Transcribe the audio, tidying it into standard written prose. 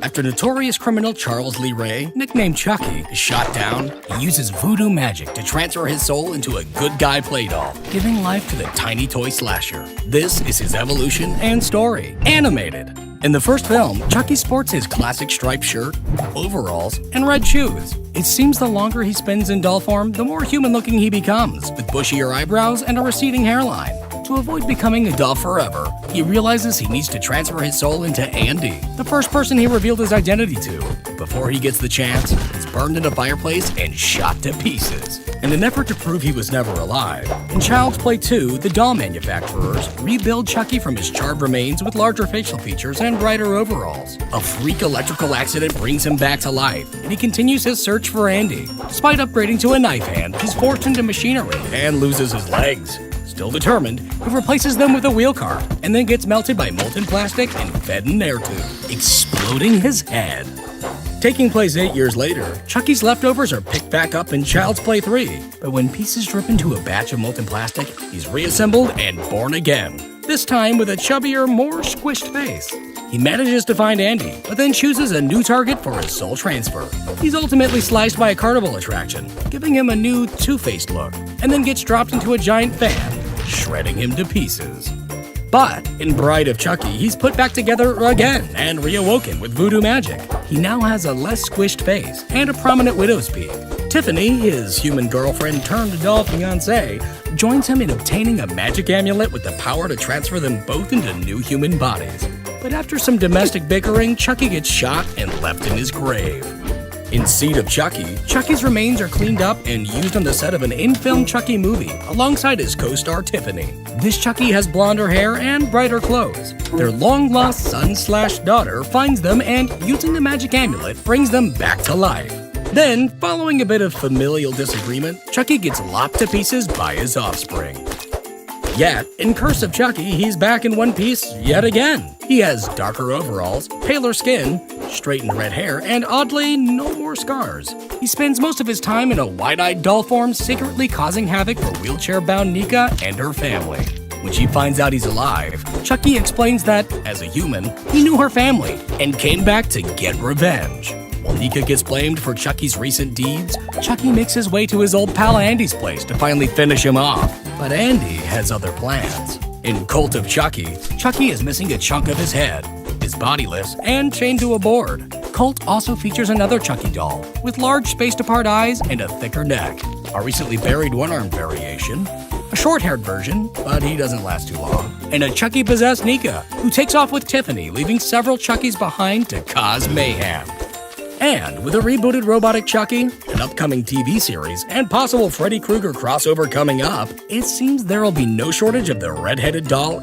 After notorious criminal Charles Lee Ray, nicknamed Chucky, is shot down, he uses voodoo magic to transfer his soul into a good guy play doll, giving life to the tiny toy slasher. This is his evolution and story, animated. In the first film, Chucky sports his classic striped shirt, overalls, and red shoes. It seems the longer he spends in doll form, the more human-looking he becomes, with bushier eyebrows and a receding hairline. To avoid becoming a doll forever, he realizes he needs to transfer his soul into Andy, the first person he revealed his identity to. Before he gets the chance, he's burned in a fireplace and shot to pieces. In an effort to prove he was never alive, in Child's Play 2, the doll manufacturers rebuild Chucky from his charred remains with larger facial features and brighter overalls. A freak electrical accident brings him back to life, and he continues his search for Andy. Despite upgrading to a knife hand, he's forced into machinery and loses his legs. Still determined, he replaces them with a wheel cart and then gets melted by molten plastic and fed an air tube, exploding his head. Taking place 8 years later, Chucky's leftovers are picked back up in Child's Play 3, but when pieces drip into a batch of molten plastic, he's reassembled and born again, this time with a chubbier, more squished face. He manages to find Andy, but then chooses a new target for his soul transfer. He's ultimately sliced by a carnival attraction, giving him a new two-faced look, and then gets dropped into a giant fan, shredding him to pieces. But in Bride of Chucky, he's put back together again and reawoken with voodoo magic. He now has a less squished face and a prominent widow's peak. Tiffany, his human girlfriend turned doll fiancée, joins him in obtaining a magic amulet with the power to transfer them both into new human bodies. But after some domestic bickering, Chucky gets shot and left in his grave. In Seed of Chucky, Chucky's remains are cleaned up and used on the set of an in-film Chucky movie alongside his co-star Tiffany. This Chucky has blonder hair and brighter clothes. Their long-lost son/daughter finds them and, using the magic amulet, brings them back to life. Then, following a bit of familial disagreement, Chucky gets lopped to pieces by his offspring. Yet, in Curse of Chucky, he's back in one piece yet again. He has darker overalls, paler skin, straightened red hair, and oddly, no more scars. He spends most of his time in a wide-eyed doll form, secretly causing havoc for wheelchair-bound Nika and her family. When she finds out he's alive, Chucky explains that, as a human, he knew her family and came back to get revenge. While Nika gets blamed for Chucky's recent deeds, Chucky makes his way to his old pal Andy's place to finally finish him off. But Andy has other plans. In Cult of Chucky, Chucky is missing a chunk of his head, is bodiless, and chained to a board. Cult also features another Chucky doll, with large spaced-apart eyes and a thicker neck. A recently buried one-armed variation, a short-haired version, but he doesn't last too long, and a Chucky-possessed Nika, who takes off with Tiffany, leaving several Chuckies behind to cause mayhem. And with a rebooted robotic Chucky, an upcoming TV series, and possible Freddy Krueger crossover coming up, it seems there'll be no shortage of the red-headed doll